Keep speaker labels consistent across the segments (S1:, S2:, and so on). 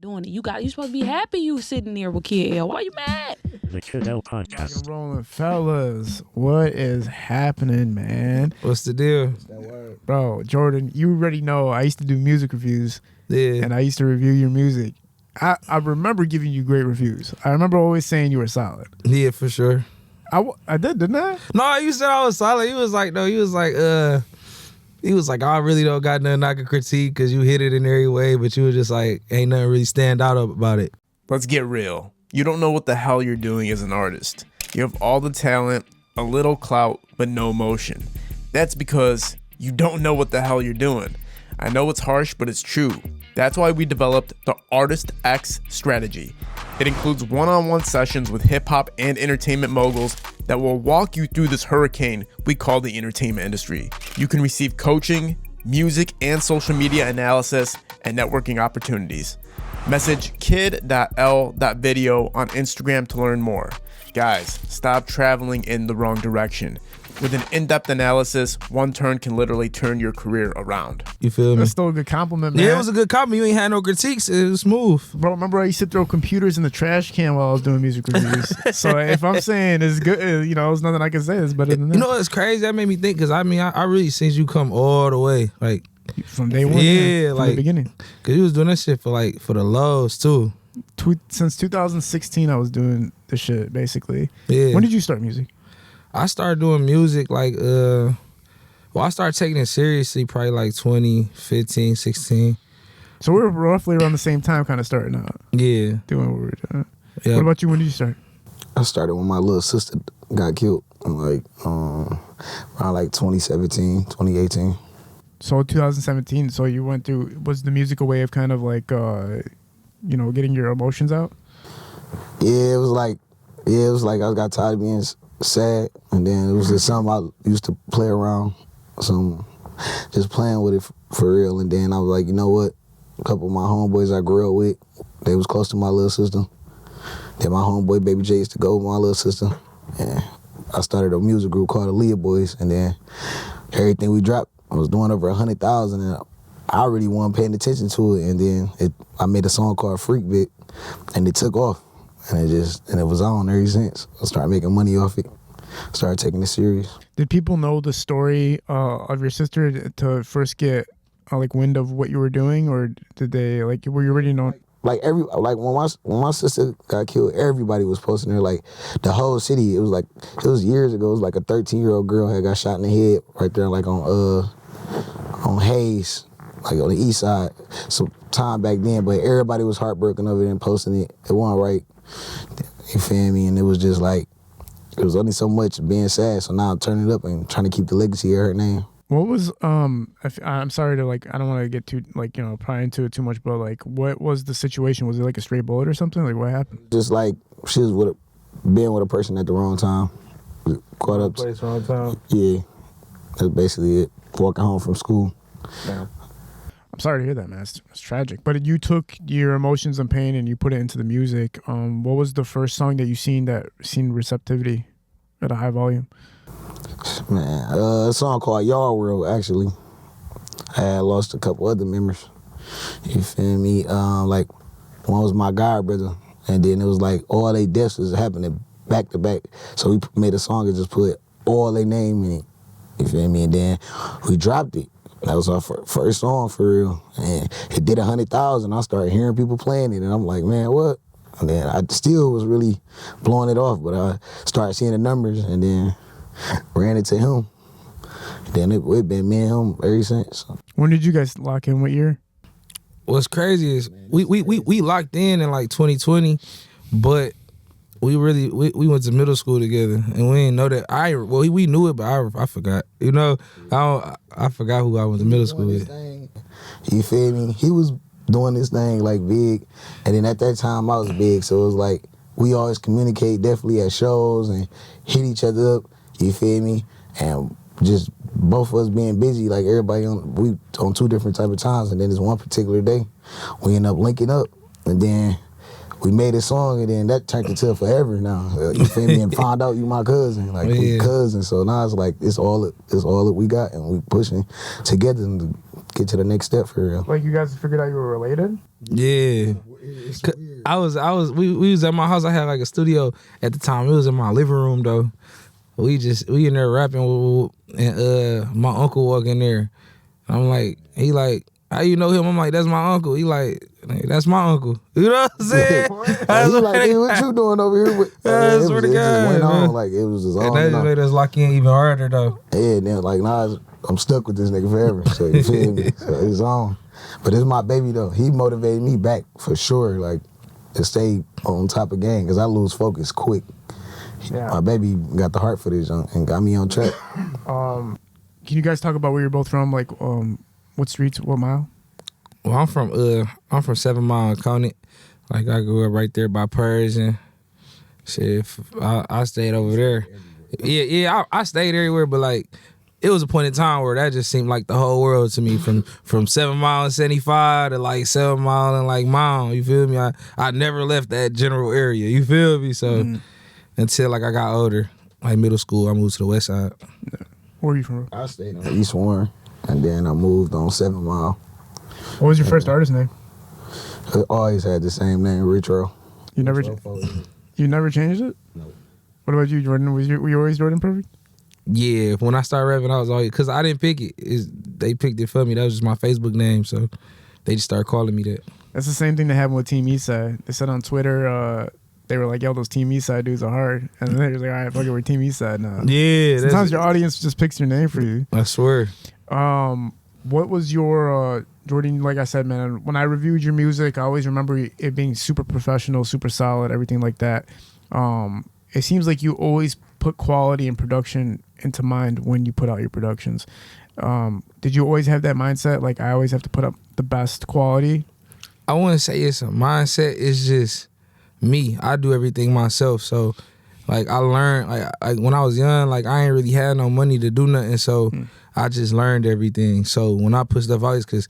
S1: doing it. You supposed to be happy you sitting there with Kid L. Why you mad?
S2: The Kid L podcast.
S3: Rock and rolling, fellas. What is happening, man?
S4: What's the deal?
S3: Bro, Jordan, you already know I used to do music reviews.
S4: Yeah.
S3: And I used to review your music. I remember giving you great reviews. I remember always saying you were solid.
S4: Yeah, for sure.
S3: I did, didn't I?
S4: No, you said I was solid. He was like, I really don't got nothing I can critique because you hit it in every way, but you was just like, ain't nothing really stand out about it.
S5: Let's get real. You don't know what the hell you're doing as an artist. You have all the talent, a little clout, but no motion. That's because you don't know what the hell you're doing. I know it's harsh, but it's true. That's why we developed the Artist X strategy. It includes one-on-one sessions with hip-hop and entertainment moguls that will walk you through this hurricane we call the entertainment industry. You can receive coaching, music and social media analysis, and networking opportunities. Message kid.l.video on Instagram to learn more. Guys, stop traveling in the wrong direction. With an in-depth analysis, one turn can literally turn your career around.
S4: You feel me?
S3: That's still a good compliment, man.
S4: Yeah, it was a good compliment. You ain't had no critiques. It was smooth.
S3: Bro, remember I used to throw computers in the trash can while I was doing music reviews. So if I'm saying it's good, there's nothing I can say. It's better than that.
S4: You know what's crazy? That made me think because I really seen you come all the way. Like
S3: from day one.
S4: Yeah,
S3: from the beginning.
S4: Because you was doing that shit for the lows too.
S3: Since 2016, I was doing the shit, basically.
S4: Yeah.
S3: When did you start music?
S4: I started doing music I started taking it seriously probably like 2015, 16.
S3: So we were roughly around the same time kind of starting out.
S4: Yeah.
S3: Doing what we were doing.
S4: Yep.
S3: What about you? When did you start?
S6: I started when my little sister got killed. Around 2017, 2018.
S3: So 2017, so you went through, was the music a way of kind of like, getting your emotions out?
S6: Yeah, it was like I got tired of being sad, and then it was just something I used to play around, just playing with it for real. And then I was like, you know what? A couple of my homeboys I grew up with, they was close to my little sister. Then my homeboy Baby J used to go with my little sister, and I started a music group called Aaliyah Boyz. And then everything we dropped, I was doing over 100,000, and I really wasn't paying attention to it. And then I made a song called Freak Bit, and it took off. And it was on ever since. I started making money off it. Started taking it serious.
S3: Did people know the story of your sister to first get wind of what you were doing, or did they were you already known?
S6: When my sister got killed, everybody was posting her, the whole city. It was years ago. It was like a 13-year-old girl had got shot in the head right there, on Hayes, on the east side. Some time back then, but everybody was heartbroken over it and posting it. It wasn't right. You feel me? And it was just it was only so much being sad. So now I'm turning it up and trying to keep the legacy of her name.
S3: What was I'm sorry to I don't want to get too pry into it too much, but what was the situation? Was it a stray bullet or something? What happened?
S6: Just she was being with a person at the wrong time. Caught up.
S4: Place, wrong time.
S6: Yeah, that's basically it. Walking home from school.
S4: Yeah.
S3: I'm sorry to hear that, man. It's tragic. But you took your emotions and pain and you put it into the music. What was the first song that you seen receptivity at a high volume?
S6: Man, a song called Y'all World, actually. I had lost a couple other members. You feel me? One was my god brother, and then it was all they deaths was happening back to back. So we made a song and just put all their name in it. You feel me? And then we dropped it. That was our first song for real. And it did 100,000. I started hearing people playing it, and I'm like, man, what? And then I still was really blowing it off, but I started seeing the numbers, and then ran into him. Then it been me and him ever since.
S3: When did you guys lock in? What year?
S4: What's crazy is we locked in 2020, but we went to middle school together, and we didn't know that. We knew it, but I forgot. I forgot who I went to middle school with.
S6: You feel me? He was doing this thing big, and then at that time I was big, so it was we always communicate definitely at shows and hit each other up. You feel me? And just both of us being busy, everybody on two different type of times, and then this one particular day, we end up linking up, and then we made a song, and then that turned into forever now. You feel me? And found out you my cousin, we cousins. So now it's it's all that we got, and we pushing together to get to the next step for real.
S3: Like you guys figured out you were related?
S4: Yeah. We was at my house. I had like a studio at the time. It was in my living room though. We in there rapping and my uncle walk in there. I'm like, he like, how you know him? I'm like, that's my uncle. He like, that's my uncle. You know what I'm saying?
S6: He like, hey, what you doing over here?
S4: I swear to God,
S6: just went
S4: man.
S6: on, like it was just on.
S4: And that just made us lock in even harder though.
S6: Yeah, and then like nah, I'm stuck with this nigga forever. So you feel me? So it's on. But it's my baby though. He motivated me back for sure, like to stay on top of game because I lose focus quick.
S3: Yeah.
S6: My baby got the heart for this and got me on track.
S3: Can you guys talk about where you're both from? Like, what streets, what mile?
S4: Well, I'm from 7 Mile, Conant. Like I grew up right there by Persian. Shit, I stayed over there. Yeah, I stayed everywhere, but like it was a point in time where that just seemed like the whole world to me. From 7 Mile and 75 to like 7 Mile and like Mile. You feel me? I never left that general area. You feel me? So until like I got older, like middle school, I moved to the west side.
S3: Where are you from?
S6: I stayed on East Warren, and then I moved on 7 Mile.
S3: What was your first artist name?
S6: I always had the same name, Richro.
S3: You never changed it?
S6: No.
S3: What about you, Jordan? Were you always Jordan Perfect?
S4: Yeah, when I started rapping, I was always, because I didn't pick it. They picked it for me. That was just my Facebook name, so they just started calling me that.
S3: That's the same thing that happened with Team Eastside. They said on Twitter, they were like, yo, those Team Eastside dudes are hard. And then they was like, all right, fuck it, we're Team Eastside now.
S4: Yeah.
S3: Sometimes your audience just picks your name for you.
S4: I swear.
S3: What was your, Jordan, like I said, man, when I reviewed your music, I always remember it being super professional, super solid, everything like that. It seems like you always put quality and production into mind when you put out your productions. Did you always have that mindset? Like, I always have to put up the best quality?
S4: I wouldn't say it's a mindset. It's just me. I do everything myself. So, like, I learned, like when I was young, like, I ain't really had no money to do nothing. So, I just learned everything. So, when I put stuff out, it's because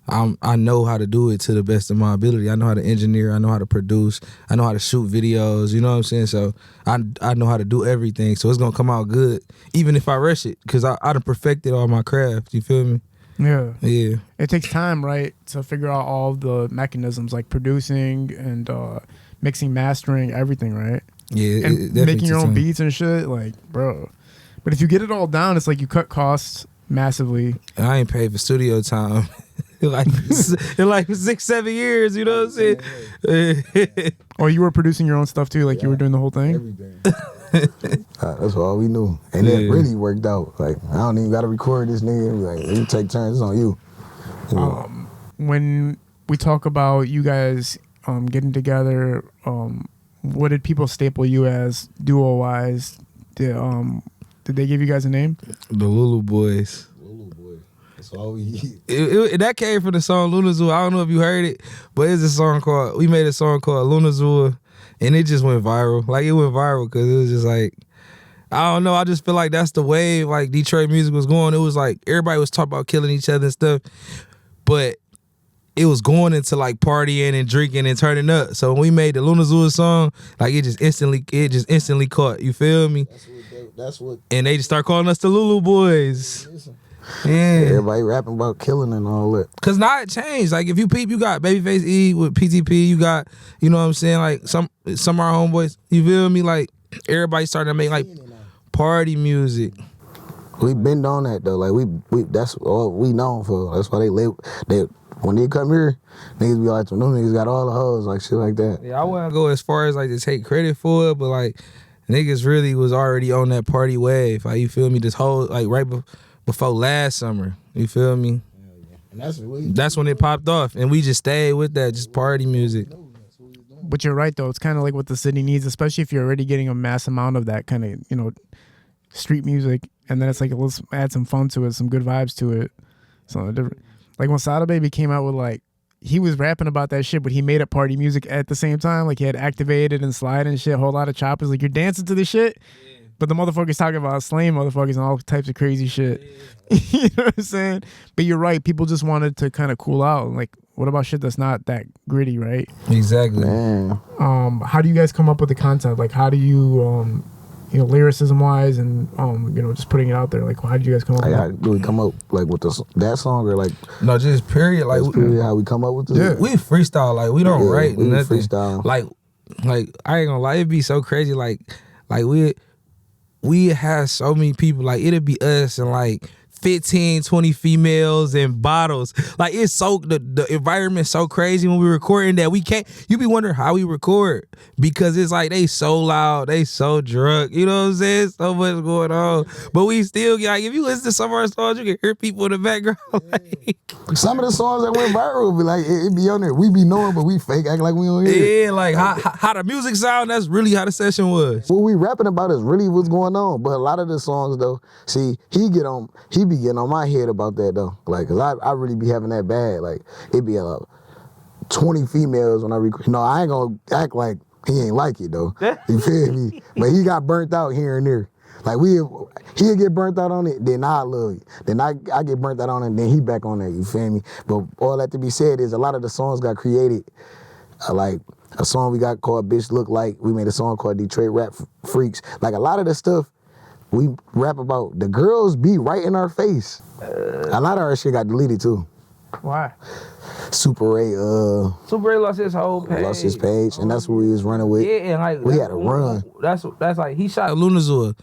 S4: I know how to do it to the best of my ability. I know how to engineer. I know how to produce. I know how to shoot videos. You know what I'm saying? So I know how to do everything. So it's gonna come out good, even if I rush it, because I done perfected all my craft. You feel me?
S3: Yeah.
S4: Yeah.
S3: It takes time, right, to figure out all the mechanisms, like producing and mixing, mastering, everything, right?
S4: Yeah.
S3: And making your own beats and shit, like, bro. But if you get it all down, it's like you cut costs massively.
S4: And I ain't paid for studio time. in like 6-7 years, you know what I'm saying?
S3: Or you were producing your own stuff too, like you were doing the whole thing?
S6: Everything. That's all we knew. And it really worked out. Like, I don't even got to record this nigga. Like, you take turns, it's on you.
S3: When we talk about you guys getting together, what did people staple you as duo-wise? Did they give you guys a name?
S4: The Lulu Boys. That came from the song Luna Zoo. I don't know if you heard it, but it's a song called, we made a song called Luna Zoo, and it just went viral. Like, it went viral because it was just like, I don't know, I just feel like that's the wave like Detroit music was going. It was like everybody was talking about killing each other and stuff, but it was going into like partying and drinking and turning up. So when we made the Luna Zoo song, like it just instantly caught. You feel me?
S6: That's what.
S4: And they just start calling us the Lulu Boys. Yeah.
S6: Everybody rapping about killing and all that.
S4: Cause now it changed. Like if you peep, you got Babyface E with PTP. You got, you know what I'm saying? Like some of our homeboys. You feel me? Like everybody starting to make like party music.
S6: We been on that though. Like we that's all we known for. That's why they live. When they come here, niggas be like, them niggas got all the hoes, like shit like that.
S4: Yeah, I wouldn't go as far as like to take credit for it, but like niggas really was already on that party wave. Like you feel me? This whole like right before last summer. You feel me? And that's when it popped off, and we just stayed with that, just party music.
S3: But you're right though. It's kind of like what the city needs, especially if you're already getting a mass amount of that kind of, you know, street music, and then it's like let's add some fun to it, some good vibes to it, something different. Like when Sada Baby came out with like, he was rapping about that shit, but he made up party music at the same time. Like he had Activated and Slide and shit, a whole lot of choppers. Like you're dancing to the shit, but the motherfuckers talking about slaying motherfuckers and all types of crazy shit. You know what I'm saying? But you're right. People just wanted to kind of cool out. Like, what about shit that's not that gritty, right?
S4: Exactly.
S6: Man.
S3: How do you guys come up with the content? Like, how do you, lyricism wise and just putting it out there? Like, how did you guys come up with
S6: Like, how
S3: that?
S6: do we come up like with that song or like
S4: No, just period. Like,
S6: period how we come up with this?
S3: Yeah.
S4: we freestyle. Like, we don't write
S6: we
S4: nothing.
S6: freestyle.
S4: Like I ain't gonna lie, it'd be so crazy. Like we have so many people. Like, it'd be us and like 15, 20 females and bottles. Like, it's so the environment's so crazy when we're recording that we can't. You be wondering how we record because it's like they so loud, they so drunk. You know what I'm saying? So much going on, but we still like if you listen to some of our songs, you can hear people in the background. Like,
S6: Some of the songs that went viral be like it be on there. We be knowing, but we fake act like we don't hear it.
S4: yeah, like how the music sound. That's really how the session was.
S6: What we rapping about is really what's going on. But a lot of the songs though, see, he be getting on my head about that though. Like, cause I really be having that bad. Like, it be 20 females when I record. No, I ain't gonna act like he ain't like it though. You feel me? But he got burnt out here and there. Like, he'll get burnt out on it, then I love it. Then I get burnt out on it, then he back on that, you feel me? But all that to be said is a lot of the songs got created, like a song we got called Bitch Look Like, we made a song called Detroit Rap Freaks. Like, a lot of the stuff we rap about, the girls be right in our face. A lot of our shit got deleted too.
S4: Why?
S6: Super Ray
S4: Super Ray lost his whole page.
S6: lost his page, and that's what we was running with.
S4: Yeah, and like
S6: We had to run.
S4: That's like he shot Lunazua,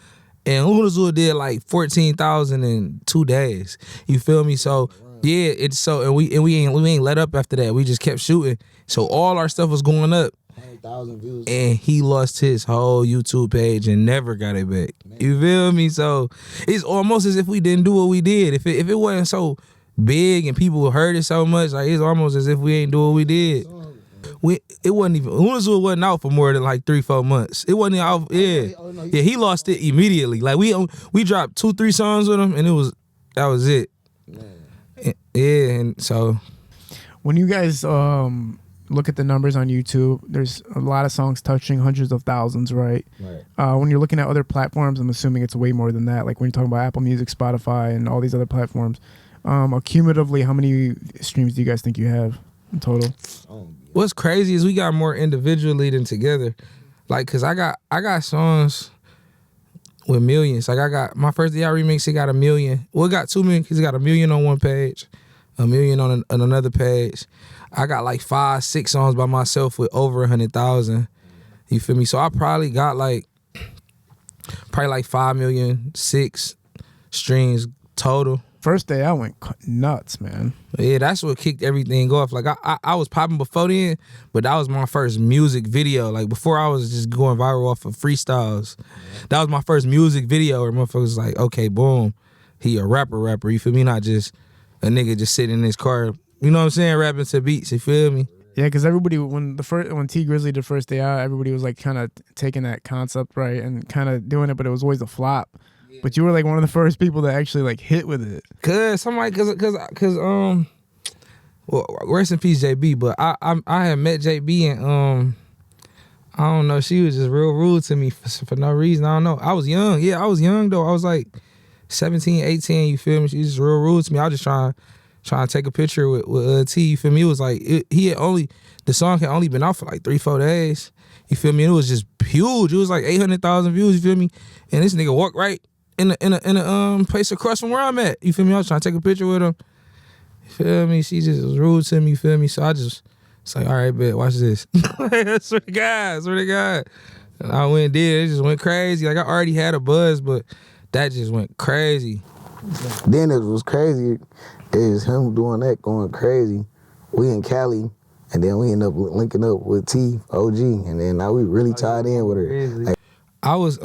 S4: and Lunazua did like 14,000 in 2 days. You feel me? So yeah, it's so and we ain't let up after that. We just kept shooting. So all our stuff was going up.
S6: 100,000 views.
S4: And he lost his whole YouTube page and never got it back. You feel me? So it's almost as if we didn't do what we did. If it wasn't so big and people heard it so much, like it's almost as if we ain't do what we did. It wasn't even Unazua wasn't out for more than like 3-4 months. It wasn't out. Yeah, he lost it immediately. Like we dropped 2-3 songs with him, and that was it. Yeah, and so
S3: When you guys look at the numbers on YouTube, there's a lot of songs touching hundreds of thousands, right? When you're looking at other platforms, I'm assuming it's way more than that. Like when you're talking about Apple Music, Spotify, and all these other platforms, cumulatively, how many streams do you guys think you have in total?
S4: what's crazy is we got more individually than together. Like, cause I got songs with millions. Like I got my first DI remix, it got 1 million. Well, it got 2 million because it got 1 million on one page, 1 million on another page. I got like 5-6 songs by myself with over 100,000. You feel me? So I probably got like 5 million, 6 streams total.
S3: First day I went nuts, man.
S4: Yeah, that's what kicked everything off. Like I was popping before then, but that was my first music video. Like before I was just going viral off of freestyles. That was my first music video where motherfuckers was like, okay, boom, he a rapper. You feel me? Not just a nigga just sitting in his car. You know what I'm saying? Rapping to beats. You feel me?
S3: Yeah, because everybody when Tee Grizzley did First Day Out, everybody was like kind of taking that concept right and kind of doing it, but it was always a flop. Yeah. But you were like one of the first people that actually like hit with it. Cause
S4: well, rest in peace JB, but I had met JB and I don't know, she was just real rude to me for no reason. I don't know. I was young. Yeah, I was young though. I was like 17, 18. You feel me? She was just real rude to me. I was just trying to take a picture with T. You feel me? It was like the song had only been out for like 3-4 days. You feel me? And it was just huge. It was like 800,000 views. You feel me? And this nigga walked right in a place across from where I'm at. You feel me? I was trying to take a picture with him. You feel me? She just was rude to me. You feel me? So I just was like, all right, bet, watch this. I swear to God. And I went and did it. It just went crazy. Like I already had a buzz, but that just went crazy.
S6: Then it was crazy. Is him doing that, going crazy. We in Cali, and then we end up linking up with T, OG, and then now we really tied in with her. Like,
S4: I was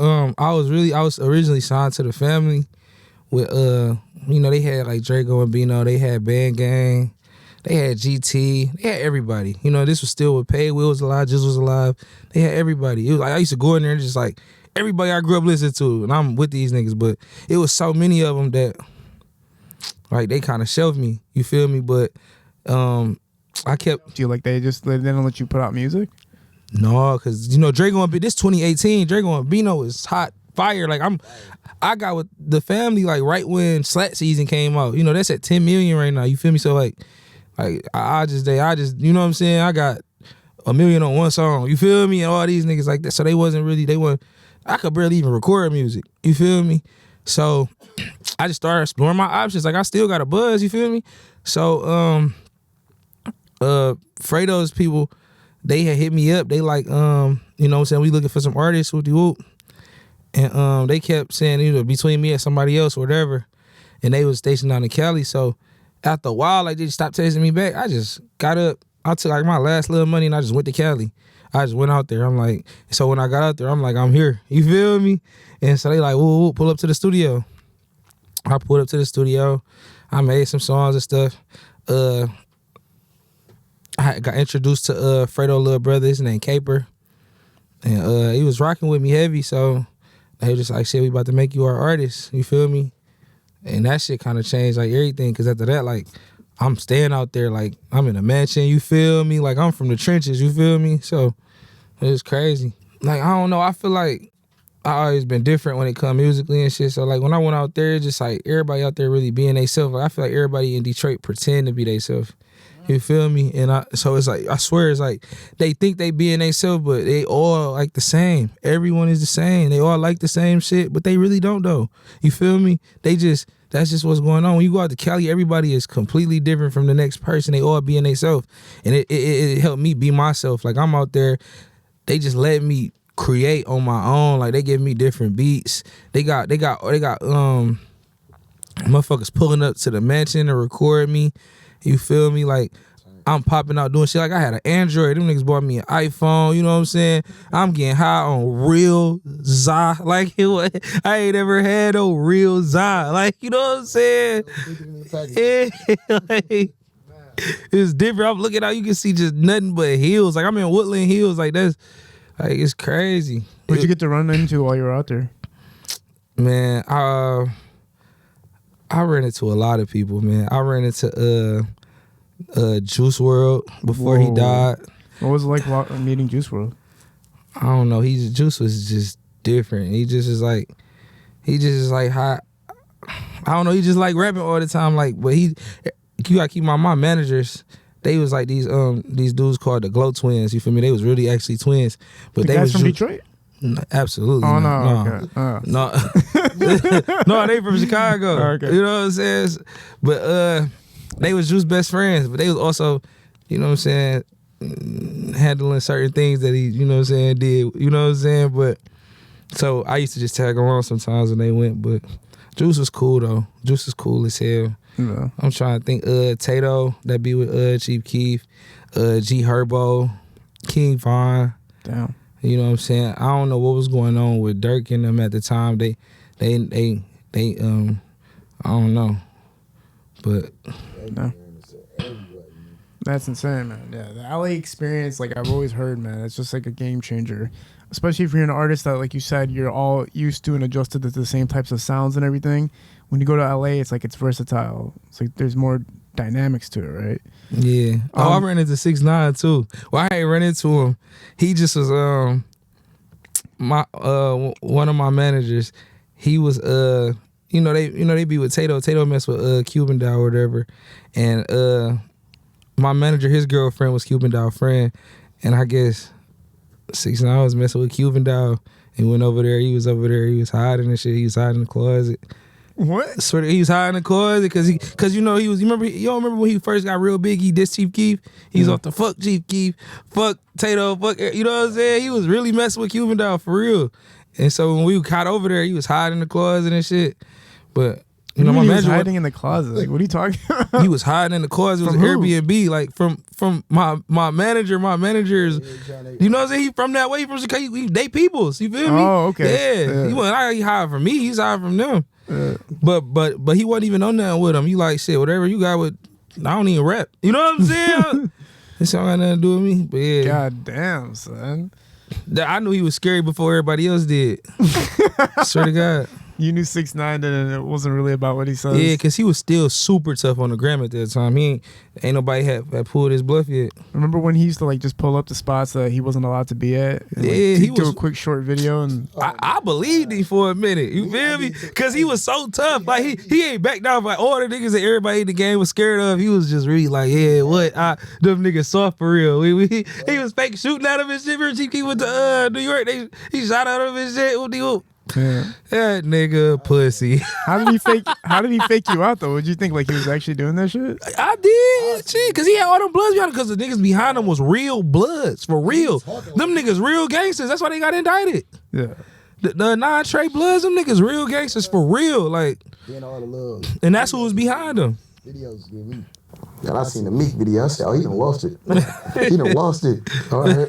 S4: originally signed to the family with they had like Draco and Bino, they had Band Gang, they had GT, they had everybody. You know, this was still with Pay, Will was alive, Jiz was alive. They had everybody. It was like I used to go in there and just like everybody I grew up listening to, and I'm with these niggas, but it was so many of them that like they kind of shelved me, you feel me? But I kept.
S3: Do you like they didn't let you put out music?
S4: No, cause Draco and this 2018, Draco and Bino is hot fire. Like I got with the family like right when Slat Season came out. That's at 10 million right now. You feel me? So like I just you know what I'm saying? I got 1 million on one song. You feel me? And all these niggas like that. So they weren't I could barely even record music. You feel me? So I just started exploring my options. Like I still got a buzz. You feel me? So Fredo's people, they had hit me up. They like, you know what I'm saying, we looking for some artists with the whoop. And they kept saying, you know, between me and somebody else or whatever. And they was stationed down in Cali. So after a while, like they just stopped texting me back. I just got up. I took like my last little money and I just went to Cali. I just went out there. I'm like, so when I got out there, I'm like, I'm here. You feel me? And so they like, whoa, pull up to the studio. I pulled up to the studio. I made some songs and stuff. I got introduced to Fredo little brother. His name Caper. And he was rocking with me heavy. So they was just like, shit, we about to make you our artist. You feel me? And that shit kind of changed like everything. Cause after that, like, I'm staying out there, like, I'm in a mansion, you feel me? Like, I'm from the trenches, you feel me? So, it was crazy. Like, I don't know, I feel like I always been different when it comes musically and shit. So, like, when I went out there, it's just like, everybody out there really being they self. Like, I feel like everybody in Detroit pretend to be they self. You feel me? And so it's like, I swear, it's like, they think they being they self, but they all like the same. Everyone is the same. They all like the same shit, but they really don't, though. You feel me? That's just what's going on. When you go out to Cali, everybody is completely different from the next person. They all being themselves. And it helped me be myself. Like, I'm out there, they just let me create on my own. Like, they give me different beats. They got motherfuckers pulling up to the mansion to record me. You feel me? Like, I'm popping out doing shit. Like, I had an Android. Them niggas bought me an iPhone. You know what I'm saying? I'm getting high on real za. Like, I ain't ever had no real za. Like, you know what I'm saying? Yeah, like, it's different. I'm looking out, you can see just nothing but hills. Like, I'm in Woodland Hills. Like, that's, like, it's crazy.
S3: What'd you get to run into while you were out there?
S4: Man, I ran into a lot of people, man. I ran into Juice WRLD before he died.
S3: What was it like meeting Juice WRLD?
S4: I don't know. Juice was just different. He just is like hot. I don't know. He just like rapping all the time. Like, but you gotta keep my managers. They was like these dudes called the Glow Twins. You feel me? They was really actually twins. But
S3: The
S4: they
S3: guys
S4: was
S3: from Detroit?
S4: No, absolutely.
S3: Oh,
S4: not.
S3: no. Okay.
S4: No, they from Chicago.
S3: Okay.
S4: You know what I'm saying? But they was Juice's best friends, but they was also, you know what I'm saying, handling certain things that he, you know what I'm saying, did. You know what I'm saying? But so I used to just tag along sometimes when they went, but Juice was cool though. Juice is cool as hell.
S3: Yeah.
S4: I'm trying to think. Tato, that be with Chief Keef, G Herbo, King Von.
S3: Damn.
S4: You know what I'm saying? I don't know what was going on with Dirk and them at the time. They I don't know. But
S3: no. That's insane, man. Yeah, the LA experience, like I've always heard, man, it's just like a game changer. Especially if you're an artist that, like you said, you're all used to and adjusted to the same types of sounds and everything. When you go to LA, it's like it's versatile. It's like there's more dynamics to it, right?
S4: Yeah. I ran into 6ix9ine too. Well, I ain't run into him. He just was one of my managers. He was you know they be with Tato. Tato mess with Cuban Doll or whatever. And my manager, his girlfriend was Cuban Doll friend. And I guess 6ix9ine was messing with Cuban Doll. And went over there. He was over there. He was hiding and shit. He was hiding in the closet.
S3: What?
S4: Sort of, he was hiding in the closet because you know he was. You don't remember when he first got real big? He dissed Chief Keef. He's off the fuck Chief Keef, fuck Tato, fuck. You know what I'm saying? He was really messing with Cuban Doll for real. And so when we got over there, he was hiding in the closet and shit. But you know, my
S3: he was
S4: manager
S3: hiding in the closet. Like, what are you talking about?
S4: He was hiding in the closet. It was
S3: From who?
S4: Airbnb. Like from my manager. My manager's. You know what I'm saying? He from that way. He from Chicago. They peoples. You feel me?
S3: Oh, okay.
S4: Yeah. He wasn't hiding from me. He's hiding from them. But he wasn't even on nothing with him. You like shit, whatever you got with, I don't even rap. You know what I'm saying? This don't got nothing to do with me. But yeah.
S3: God damn, son.
S4: I knew he was scary before everybody else did. Swear to God.
S3: You knew 6ix9ine and it wasn't really about what he says.
S4: Yeah, because he was still super tough on the gram at that time. Ain't nobody had pulled his bluff yet.
S3: Remember when he used to like just pull up to spots that he wasn't allowed to be at? And, like,
S4: Yeah, he
S3: do
S4: was-
S3: a quick short video and
S4: I believed him for a minute. You feel me? Because he was so tough. Like he ain't back down. Like all the niggas that everybody in the game was scared of. He was just really like, yeah, what? Them niggas soft for real. He was fake shooting at him and shit. Remember he went to New York. He shot at him and shit.
S3: yeah.
S4: That nigga pussy.
S3: How did he fake you out though? Would you think like he was actually doing that shit?
S4: I did, shit, because he had all them bloods behind him, because the niggas behind him was real bloods, for real. Them niggas real gangsters. That's why they got indicted.
S3: Yeah.
S4: The non-Trey bloods, them niggas real gangsters for real. Like,
S6: Getting all the love.
S4: and that's who was behind them.
S6: Videos get weak. And I seen the Meek video. I said, oh, he done lost it. He done lost it. All right.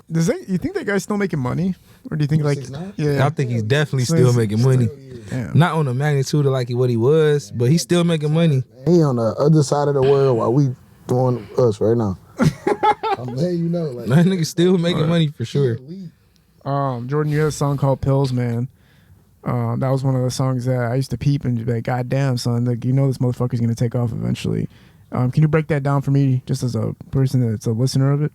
S3: You think that guy's still making money? Or do you think like
S6: 6ix9ine?
S3: yeah.
S4: I think he's definitely still making money.
S3: Damn.
S4: Not on the magnitude of like what he was, but he's still making money.
S6: He on the other side of the world while we doing us right now. I'm letting you know. Like,
S4: That nigga still making money for sure.
S3: Jordan, you had a song called Pills, man. That was one of the songs that I used to peep and be like, God damn, son, like you know this motherfucker's gonna take off eventually. Can you break that down for me, just as a person that's a listener of it?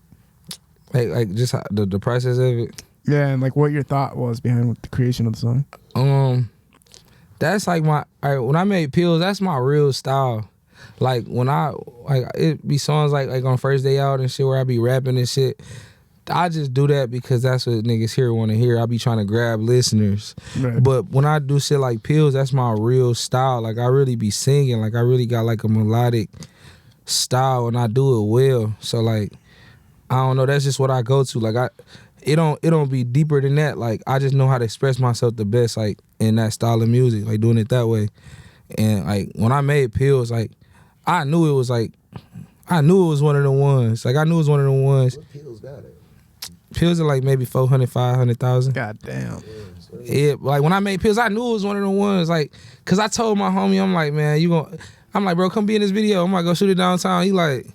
S4: Like just how, the process of it.
S3: Yeah, and like what your thought was behind the creation of the song.
S4: That's like when I made Pills, that's my real style. Like when it be songs like on First Day Out and shit where I be rapping and shit. I just do that because that's what niggas here want to hear. I be trying to grab listeners.
S3: Right.
S4: But when I do shit like Pills, that's my real style. Like I really be singing. Like I really got like a melodic style and I do it well. So like, I don't know, that's just what I go to. Like it don't be deeper than that. Like I just know how to express myself the best, like in that style of music, like doing it that way. And like when I made Pills, like I knew it was one of the ones. Like I knew it was one of the ones.
S6: what pills got it?
S4: Pills are like maybe 400, 500,000.
S3: God damn.
S4: Yeah, like when I made Pills, I knew it was one of the ones. Like, cause I told my homie, I'm like, man, I'm like, bro, come be in this video. I'm like, go shoot it downtown. He like,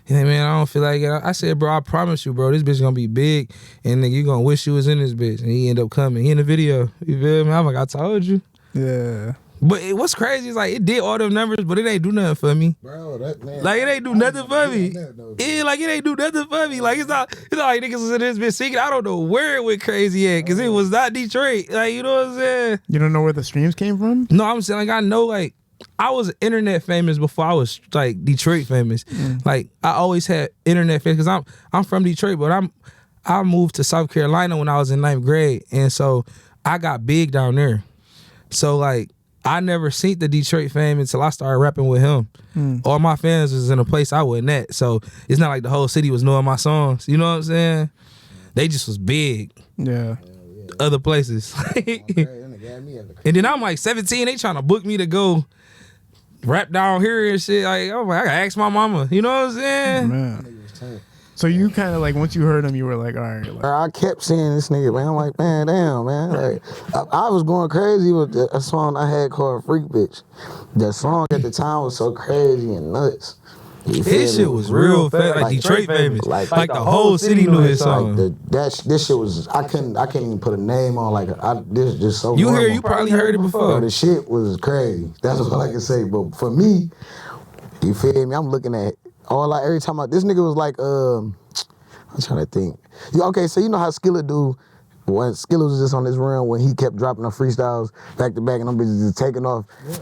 S4: yeah, man, I don't feel like it. I said, bro, I promise you, bro, this bitch gonna be big, and nigga, you gonna wish you was in this bitch. And he ended up coming. He in the video. You feel me? I'm like, I told you.
S3: Yeah.
S4: But what's crazy is like it did all them numbers, but it ain't do nothing for me.
S6: Bro, that man.
S4: Like it ain't do nothing for me.
S6: No.
S4: Yeah, like it ain't do nothing for me. Like it's not like niggas was in this bitch singing. I don't know where it went crazy at, cause it was not Detroit. Like you know what I'm saying?
S3: You don't know where the streams came from?
S4: No, I'm saying like I know like I was internet famous before I was like Detroit famous. Like I always had internet famous because I'm from Detroit, but I moved to South Carolina when I was in 9th grade, and so I got big down there. So like I never seen the Detroit fame until I started rapping with him. All my fans was in a place I wasn't at, so it's not like the whole city was knowing my songs. You know what I'm saying? They just was big.
S3: Yeah.
S4: Other places. And then I'm like 17, they trying to book me to go rap down here and shit. Like, oh, I gotta ask my mama. You know what I'm saying?
S3: Man. So you kind of like, once you heard him, you were like, all right. Like,
S6: I kept seeing this nigga, man. I'm like, man, damn, man. Like, I was going crazy with a song I had called Freak Bitch. That song at the time was so crazy and nuts.
S4: His shit was real fat, like Detroit famous. Like the whole city knew his song.
S6: This shit was, I can't even put a name on. Like, this is just so normal.
S4: You probably heard it before.
S6: Bro, the shit was crazy. That's all I can say. But for me, you feel me? I'm looking at every time this nigga was like, I'm trying to think. Okay, so you know how Skilla do, when Skilla was just on this run when he kept dropping the freestyles back to back and them bitches just taking off. Yeah.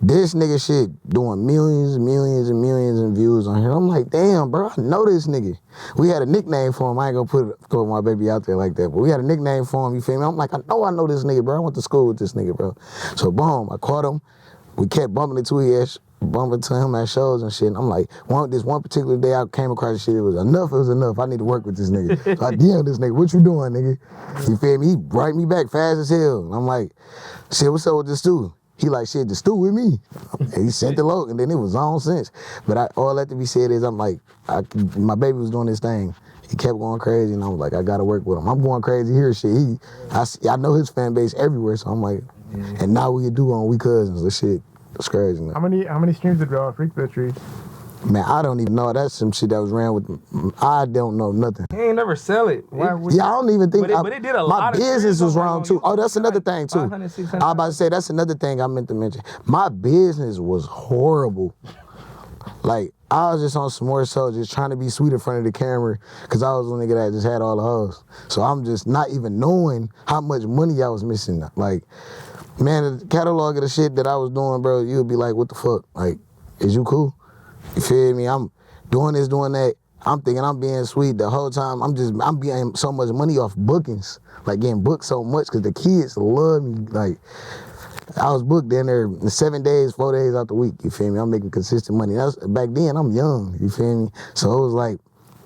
S6: This nigga shit doing millions and millions and millions of views on here. I'm like, damn, bro, I know this nigga. We had a nickname for him. I ain't gonna put my baby out there like that, but we had a nickname for him, you feel me? I'm like, I know this nigga, bro. I went to school with this nigga, bro. So boom, I caught him. We kept bumping into him at shows and shit. And I'm like, this one particular day I came across this shit, it was enough. I need to work with this nigga. So I DM'd this nigga, what you doing, nigga? You feel me? He write me back fast as hell. And I'm like, shit, what's up with this dude? He like, shit, the stew with me. And he sent the load, and then it was on since. But all that to be said is, I'm like, my baby was doing this thing. He kept going crazy, and I was like, I gotta work with him. I'm going crazy here, shit. I know his fan base everywhere, so I'm like, and now we do on We Cousins. This shit, it's crazy, man.
S3: How many streams did Freak Bitch reach?
S6: Man, I don't even know. That's some shit that was ran with. I don't know nothing.
S4: He ain't never sell it. Why would
S6: Yeah, I don't even think.
S4: But it did a lot
S6: my
S4: of
S6: business was
S4: cribs
S6: wrong too. Oh, that's another thing too.
S4: 500, 600.
S6: I was about to say that's another thing I meant to mention. My business was horrible. Like I was just on some more so just trying to be sweet in front of the camera because I was the nigga that just had all the hoes. So I'm just not even knowing how much money I was missing. Like, man, the catalog of the shit that I was doing, bro, you'd be like, what the fuck? Like, is you cool? You feel me? I'm doing this, doing that. I'm thinking I'm being sweet the whole time. I'm getting so much money off bookings, like getting booked so much because the kids love me. Like, I was booked in there 7 days, 4 days out the week. You feel me? I'm making consistent money. Back then, I'm young. You feel me? So it was like,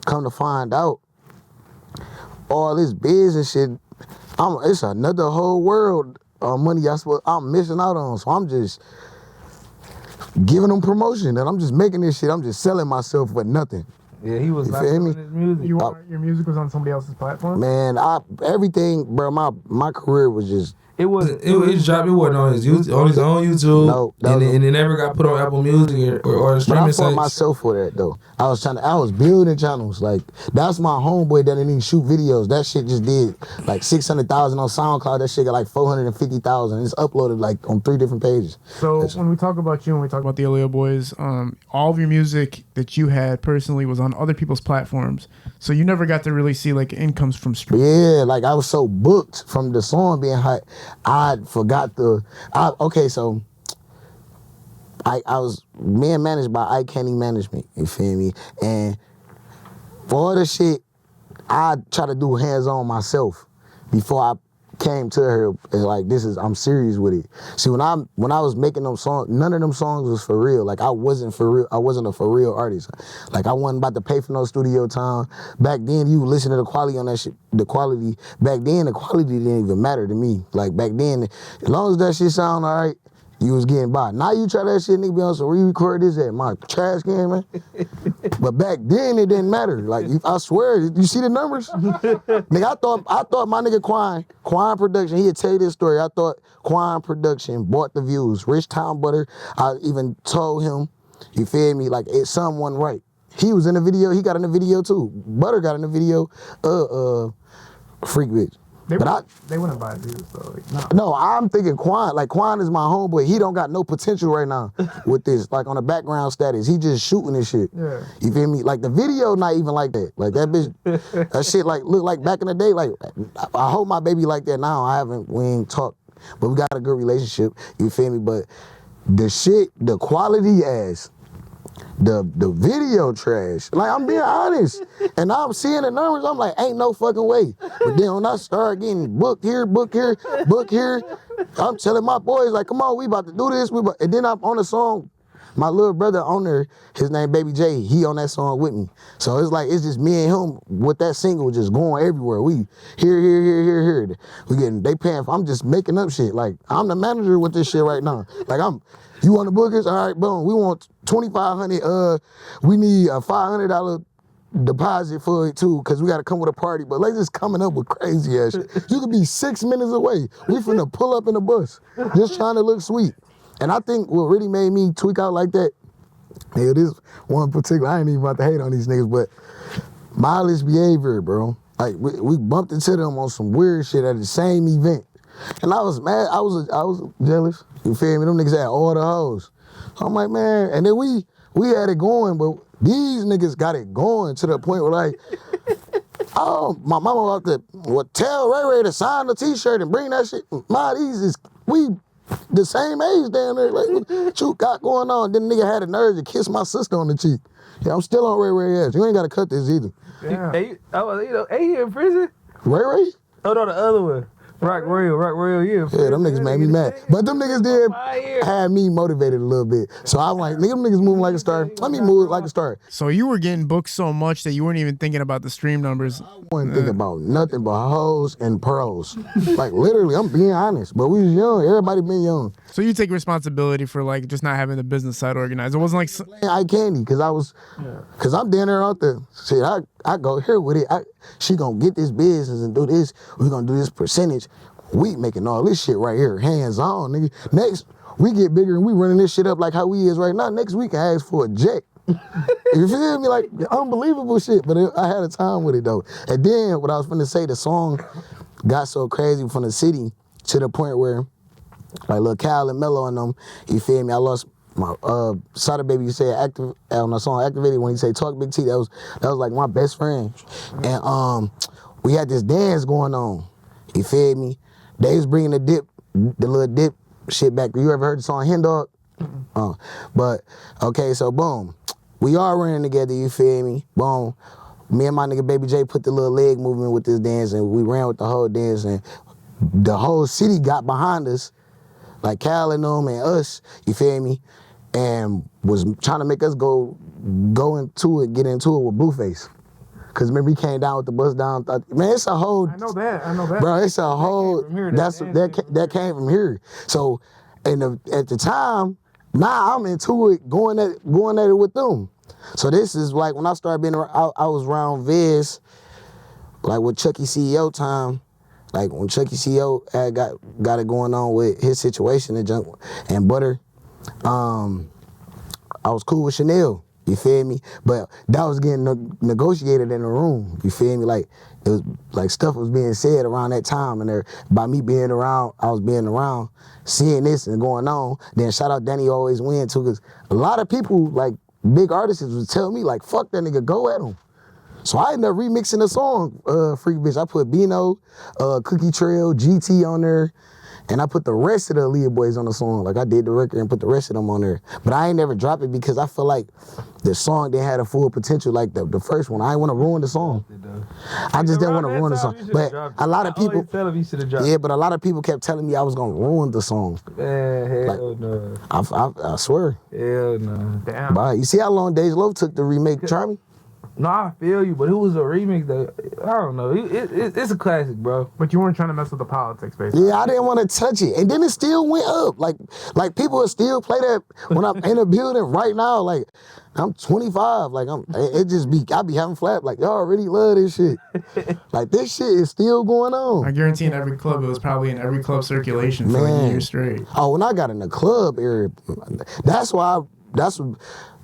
S6: come to find out, all this business shit, it's another whole world of money I'm missing out on. So I'm just giving them promotion and I'm just making this shit. I'm just selling myself for nothing.
S4: Yeah, he was
S6: You
S4: not
S6: feel me?
S4: doing his music.
S3: Your music was on somebody else's platform?
S6: Man, everything, bro, my career was just,
S4: It wasn't on his own YouTube.
S6: No,
S4: and it never got put on Apple Music or
S6: but
S4: streaming
S6: I
S4: sites.
S6: fought myself for that though. I was building channels. Like that's my homeboy that didn't even shoot videos. That shit just did like 600,000 on SoundCloud. That shit got like 450,000. It's uploaded like on 3 different pages.
S3: So when we talk about you and we talk about the Aaliyah Boyz, all of your music that you had personally was on other people's platforms. So you never got to really see like incomes from streaming.
S6: Yeah, like I was so booked from the song being hot, I forgot so I was being managed by iCandy Management, you feel me? And for all the shit, I try to do hands-on myself before I came to her and like, I'm serious with it. See, when I was making them songs, none of them songs was for real. Like I wasn't for real. I wasn't a for real artist. Like I wasn't about to pay for no studio time. Back then, you listen to the quality on that shit. The quality back then, the quality didn't even matter to me. Like back then, as long as that shit sound all right, you was getting by. Now you try that shit, nigga, be on some re-record this at my trash can, man. But back then it didn't matter. Like I swear, you see the numbers? Nigga, I thought my nigga Quine Production, he'd tell you this story. I thought Quine Production bought the views. Rich Town Butter, I even told him, you feel me, like it's someone right. He was in the video, he got in the video too. Butter got in the video, Freak Bitch.
S3: They wouldn't buy views though. Like,
S6: No, I'm thinking Quine. Like Quine is my homeboy. He don't got no potential right now with this. Like on the background status, he just shooting this shit.
S3: Yeah.
S6: You feel me? Like the video not even like that. Like that bitch, that shit like look like back in the day. Like I hope my baby like that now. We ain't talked, but we got a good relationship. You feel me? But the shit, the quality ass. The video trash. Like I'm being honest. And I'm seeing the numbers, I'm like, ain't no fucking way. But then when I start getting booked here, I'm telling my boys like, come on, we about to do this. And then I'm on the song. My little brother on there, his name Baby J, he on that song with me. So it's like, it's just me and him with that single just going everywhere. We here. They paying for, I'm just making up shit. Like, I'm the manager with this shit right now. Like, you want the bookers? All right, boom. We want $2,500. We need a $500 deposit for it too, because we got to come with a party. But like just coming up with crazy ass shit. You could be 6 minutes away. We finna pull up in the bus, just trying to look sweet. And I think what really made me tweak out like that, hey, this one particular, I ain't even about to hate on these niggas, but mileage behavior, bro. Like we bumped into them on some weird shit at the same event. And I was mad, I was jealous. You feel me? Them niggas had all the hoes. So I'm like, man, and then we had it going, but these niggas got it going to the point where like, oh, my mama out there, tell Ray Ray to sign the t-shirt and bring that shit. We the same age down there. Like, what you got going on? Then nigga had the nerve to kiss my sister on the cheek. Yeah, I'm still on Ray Ray ass. You ain't got to cut this either.
S3: yeah.
S4: Hey, he in prison?
S6: Ray Ray?
S4: Oh, no, the other one. Rock Royal, yeah.
S6: Yeah, them niggas made me mad. But them niggas did have me motivated a little bit. So I'm like, them niggas moving like a star. Let me move like a star.
S3: So you were getting booked so much that you weren't even thinking about the stream numbers.
S6: I wasn't thinking about nothing but hoes and pros. Like literally, I'm being honest. But we was young. Everybody been young.
S3: So you take responsibility for like just not having the business side organized. It wasn't like
S6: Eye candy, cause I'm down there out there. Shit, I go here with it. She gonna get this business and do this. We gonna do this percentage. We making all this shit right here, hands on, nigga. Next, we get bigger and we running this shit up like how we is right now. Next week, I ask for a jet. You feel me? Like unbelievable shit. But I had a time with it though. And then what I was finna say, the song got so crazy from the city to the point where like Lil Cal and Mello and them, you feel me? I lost my Sada Baby. You say active on the song Activated when he say Talk Big T. That was like my best friend. And we had this dance going on. You feel me? They was bringing the little dip shit back. You ever heard the song Hen Dog? But okay, so boom, we all running together. You feel me? Boom. Me and my nigga Baby J put the little leg movement with this dance, and we ran with the whole dance, and the whole city got behind us, like Cal and them and us. You feel me? And was trying to make us go into it, get into it with Blueface. Cause remember he came down with the bus down. Man, it's a whole.
S3: I know that.
S6: Bro, it's a whole. That came from here. So, at the time, now I'm into it, going at it with them. So this is like when I started being around. I was around Viz, like with Chucky CEO time. Like when Chucky CEO had got it going on with his situation and Butter. I was cool with Chanel. You feel me? But that was getting negotiated in the room. You feel me? Like it was like stuff was being said around that time, and by me being around, I was being around, seeing this and going on. Then shout out Danny Always Win too, because a lot of people like big artists would tell me like, "Fuck that nigga, go at him." So I ended up remixing the song, Freak Bitch. I put Bino, Cookie Trail, GT on there. And I put the rest of the Aaliyah Boyz on the song. Like I did the record and put the rest of them on there. But I ain't never dropped it because I feel like the song didn't have a full potential like the first one. I didn't want to ruin the song. I just didn't want to ruin the song. But a lot of people, but a lot of people kept telling me I was gonna ruin the song. Man, hell no. I swear. Hell no. Damn. But you see how long Dej Loaf took to remake Try Me?
S4: No, I feel you, but it was a remix that, I don't know, it's a classic, bro.
S3: But you weren't trying to mess with the politics, basically.
S6: Yeah, I didn't want to touch it. And then it still went up. Like people will still play that when I'm in a building right now. Like, I'm 25. Like, I be having flap. Like, y'all really love this shit. Like, this shit is still going on.
S3: I guarantee in every club, it was probably in every club circulation for like a year straight.
S6: Oh, when I got in the club area, that's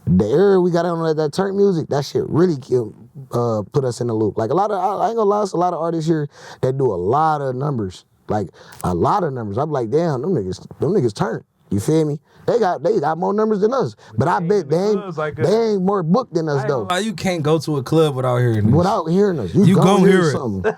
S6: the era we got on that turn music, that shit really put us in the loop. Like I ain't gonna lie, it's a lot of artists here that do a lot of numbers. Like a lot of numbers. I'm like, damn, them niggas turn. You feel me? They got more numbers than us. But I bet they ain't more booked than us though.
S4: You can't go to a club without hearing this.
S6: Without hearing us. You gon' hear something.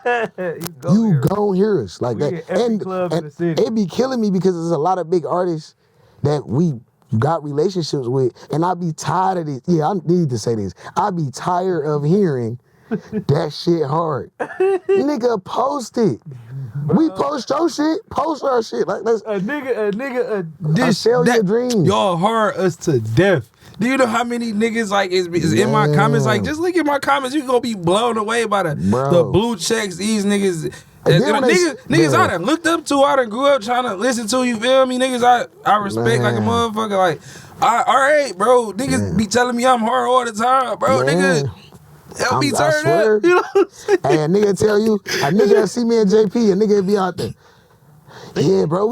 S6: You gon' hear us. Like that. And it be killing me because there's a lot of big artists that we got relationships with, and I be tired of this. Yeah, I need to say this. I be tired of hearing that shit hard. Nigga, post it. Bro. We post your shit, post our shit. Like that's
S4: a nigga,
S6: sell your dreams.
S4: Y'all hard us to death. Do you know how many niggas like is in my comments? Like, just look at my comments. You gonna be blown away by the blue checks. These niggas. Niggas I done looked up to, I done grew up trying to listen to, you feel me? Niggas I respect like a motherfucker. Like, all right, bro. Niggas be telling me I'm hard all the time, bro. Nigga, help me turn up. You know what I'm saying?
S6: Hey, a nigga tell you, a nigga see me and JP, a nigga be out there. Yeah, bro,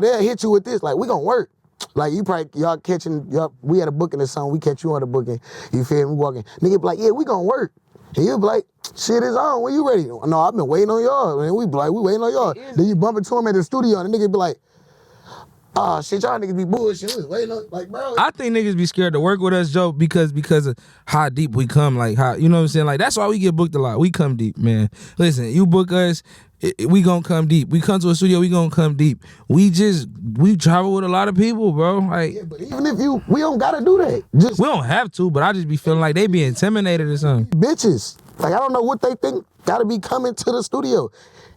S6: they'll hit you with this. Like, we gonna work. Like, we had a booking or something, we catch you on the booking. You feel me? Walking. Nigga be like, yeah, we gonna work. And you be like, shit is on, when you ready? No, I've been waiting on y'all. And we be like, we waiting on y'all. Then you bump into him at the studio and the nigga be like, oh shit, y'all niggas be bullshit. We waiting on, like, bro.
S4: I think niggas be scared to work with us, Joe, because of how deep we come. Like, how, you know what I'm saying? Like, that's why we get booked a lot. We come deep, man. Listen, you book us, we gonna come deep. We come to a studio, we gonna come deep. We travel with a lot of people, bro. Like,
S6: yeah, but even if we don't gotta do that.
S4: We don't have to, but I just be feeling like they be intimidated or something.
S6: Bitches. Like, I don't know what they think gotta be coming to the studio.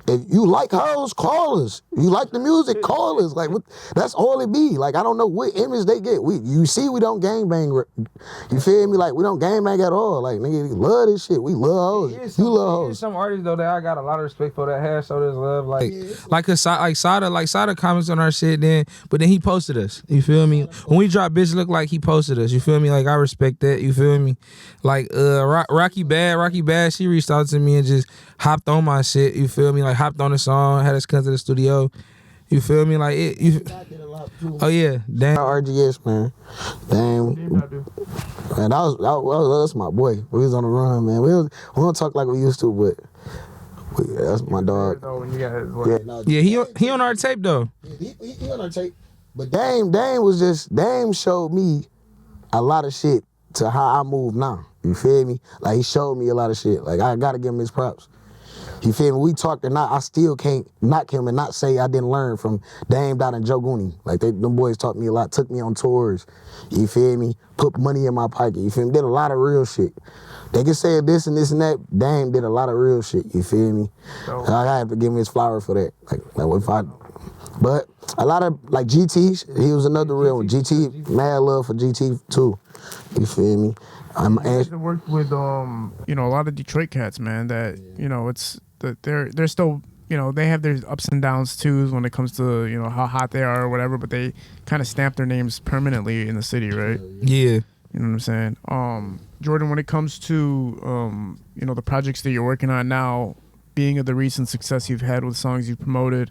S6: If you like hoes, call us. You like the music, call us. Like, that's all it be. Like, I don't know what image they get. You see, we don't gangbang. You feel me? Like, we don't gangbang at all. Like, nigga, we love this shit. We love hoes. You love hoes.
S4: Some artists though that I got a lot of respect for that have so this love. Like Sada comments on our shit but then he posted us. You feel me? When we drop Bitch Look Like, he posted us. You feel me? Like, I respect that. You feel me? Like, Rocky Bad, she reached out to me and just hopped on my shit. You feel me? Like, hopped on the song, had us come to the studio. You feel me? Like it. Oh yeah, damn.
S6: RGS, man. Damn. Man, that's my boy. We was on the run, man. We don't talk like we used to, but that's my dog.
S4: Yeah, he on our tape though.
S6: He on our tape. But Dame showed me a lot of shit to how I move now. You feel me? Like he showed me a lot of shit. Like I gotta give him his props. You feel me? We talked or not, I still can't knock him and not say I didn't learn from Dame Dot and Joe Gooney. Like them boys taught me a lot, took me on tours. You feel me? Put money in my pocket. You feel me? Did a lot of real shit. They can say this and that. Dame did a lot of real shit. You feel me? I have to give him his flower for that. But a lot of like GT, he was another real one. GT, mad love for GT too. You feel me?
S3: I worked with a lot of Detroit cats, man. That it's that they're still they have their ups and downs too when it comes to how hot they are or whatever. But they kind of stamp their names permanently in the city, right?
S4: Yeah.
S3: You know what I'm saying? Jordan, when it comes to the projects that you're working on now, being of the recent success you've had with songs you've promoted,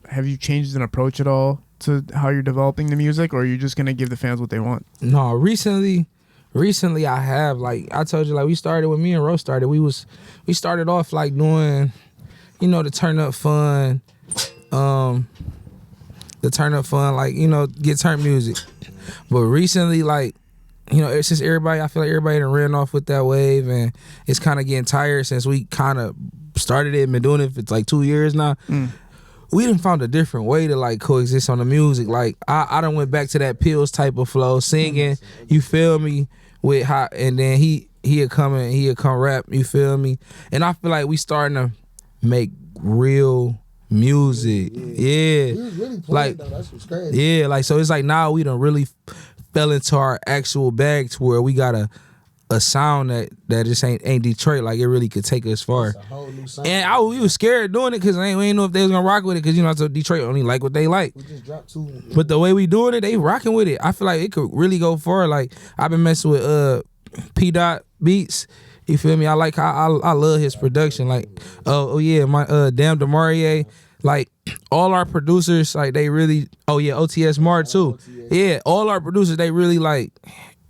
S3: have you changed an approach at all to how you're developing the music, or are you just gonna give the fans what they want?
S4: No, recently I have, like I told you, like we started when me and Rose started. We started off like doing, the turn up fun, like get turn music. But recently, like since everybody, I feel like everybody done ran off with that wave, and it's kind of getting tired since we kind of started it and been doing it for like 2 years now. We done found a different way to like coexist on the music. Like I done went back to that Pills type of flow, singing. You feel me? With hot, and then he'll come rap. You feel me? And I feel like we starting to make real music. Yeah.
S6: He was really playing though. That's what's crazy.
S4: Yeah, like so it's like now we done really fell into our actual bag to where we got a sound that just ain't Detroit. Like it really could take us far.
S6: It's a whole new sound.
S4: And we was scared doing it because we ain't know if they was gonna rock with it because so Detroit only like what they like.
S6: We just dropped 2.
S4: But the way we doing it, they rocking with it. I feel like it could really go far. Like I've been messing with P Dot Beats. You feel me? I like how I love his production. Like oh yeah, my Damn Demarie. Like all our producers, like they really OTS Mar too. Yeah, all our producers, they really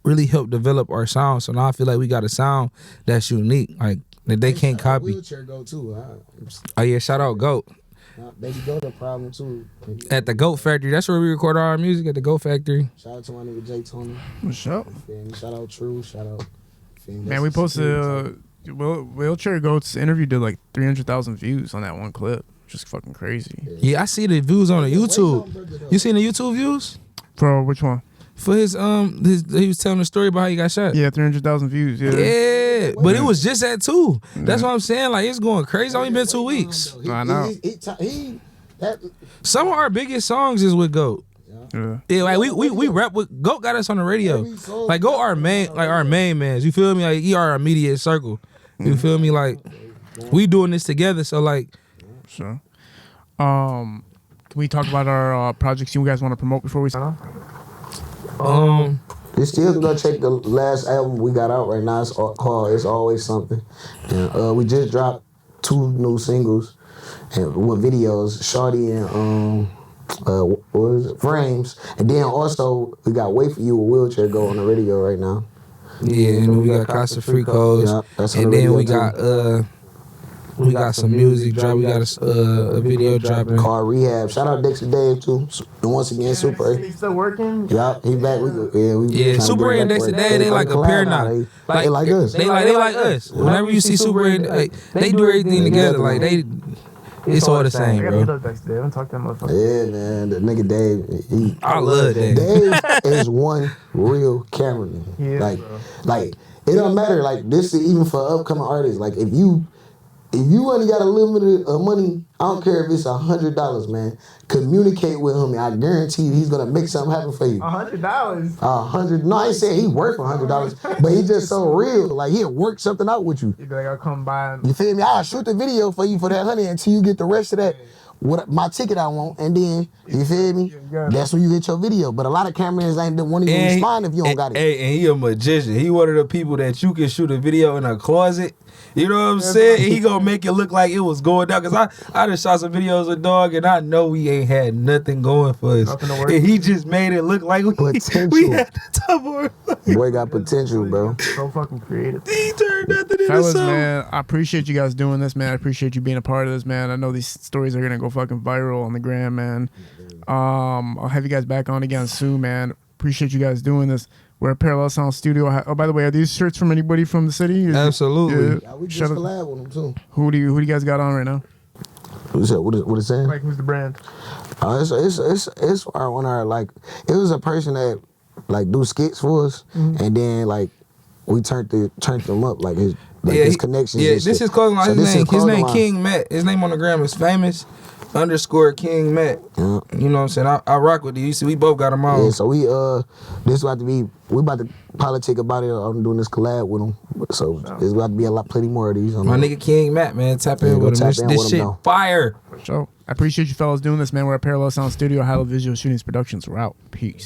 S4: really help develop our sound. So now I feel like we got a sound that's unique, like that they can't copy.
S6: Wheelchair Goat too.
S4: Oh yeah, shout out Goat.
S6: Baby Goat a problem too.
S4: At the Goat Factory, that's where we record all our music, at the Goat Factory.
S6: Shout out to my nigga Jay Tony.
S3: What's up?
S6: Shout out True. Shout out.
S3: Man, we posted Wheelchair Goat's interview did like 300,000 views on that one clip. Just fucking crazy.
S4: Yeah, I see the views on the YouTube. You seen the YouTube views?
S3: For which one?
S4: For his he was telling the story about how he got shot.
S3: Yeah, 300,000 views. Yeah,
S4: but it was just at 2. That's what I'm saying. Like it's going crazy. It's only been 2 weeks.
S3: I know.
S4: Some of our biggest songs is with Goat. Yeah, like we rap with Goat. Got us on the radio. Like Goat our main mans. You feel me? Like he our immediate circle. You feel me? Like we doing this together. So like,
S3: sure. Can we talk about our projects you guys want to promote before we sign off?
S6: You still gonna check the last album we got out right now. It's called It's Always Something. And we just dropped 2 new singles and with videos, Shorty and what was it? Frames. And then also we got Wait For You with Wheelchair Go on the radio right now.
S4: Yeah, and we got Casa Fricos. Yeah, and then we got some music drop. We got a video dropping
S6: called Rehab. Shout out Dexter Dave too. And once again, Super A.
S3: He's still working.
S6: Yeah, he back.
S4: Super A and Dexter Dave, they like a pair now.
S6: They like us.
S4: They like us. Whenever you see Super A, they do everything together. Like it's all the same, bro.
S3: I haven't talked to him.
S6: Yeah, man. The nigga Dave.
S4: I love Dave.
S6: Dave is one real cameraman. Like it don't matter. Like this is even for upcoming artists. Like if you only got a limit of money, I don't care if it's $100, man. Communicate with him, and I guarantee you he's gonna make something happen for you.
S3: $100.
S6: $100. No, I ain't saying he worth $100, but he just so real. Like he'll work something out with you.
S3: He'd be like, I'll come by.
S6: You feel me? I'll shoot the video for you for that $100 until you get the rest of that. What my ticket I want, and then you feel me? That's when you get your video. But a lot of cameras ain't won't even respond if you don't got it.
S4: Hey, and he a magician. He one of the people that you can shoot a video in a closet. You know what I'm saying? And he gonna make it look like it was going down. Cause I just shot some videos of dog, and I know we ain't had nothing going for us. And he just made it look like we had the top of our
S6: Boy got potential, bro.
S3: So fucking creative.
S4: He turned nothing into
S3: Fellas,
S4: something.
S3: man, I appreciate you guys doing this, man. I appreciate you being a part of this, man. I know these stories are gonna go fucking viral on the gram, man. I'll have you guys back on again soon, man. Appreciate you guys doing this. We're at Parallel Sound Studio. Oh, by the way, are these shirts from anybody from the city?
S4: Absolutely.
S6: Yeah, we just collab with him too.
S3: Who do you guys got on right now?
S6: What is saying?
S3: Like, who's the brand?
S6: It's our like it was a person that like do skits for us, and then like we turned them up like his connections.
S4: Yeah, this is clothing line. His name King Matt. His name on the gram is famous _King Matt.
S6: Yeah.
S4: You know what I'm saying? I rock with you. You see, we both got them on.
S6: Yeah, so we about to politic about it. I'm doing this collab with him. So there's about to be plenty more of these.
S4: My nigga King Matt, man, tap in with him. This shit fire.
S3: So I appreciate you fellas doing this, man. We're at Parallel Sound Studio, Hilo Visual Shootings Productions. We're out. Peace.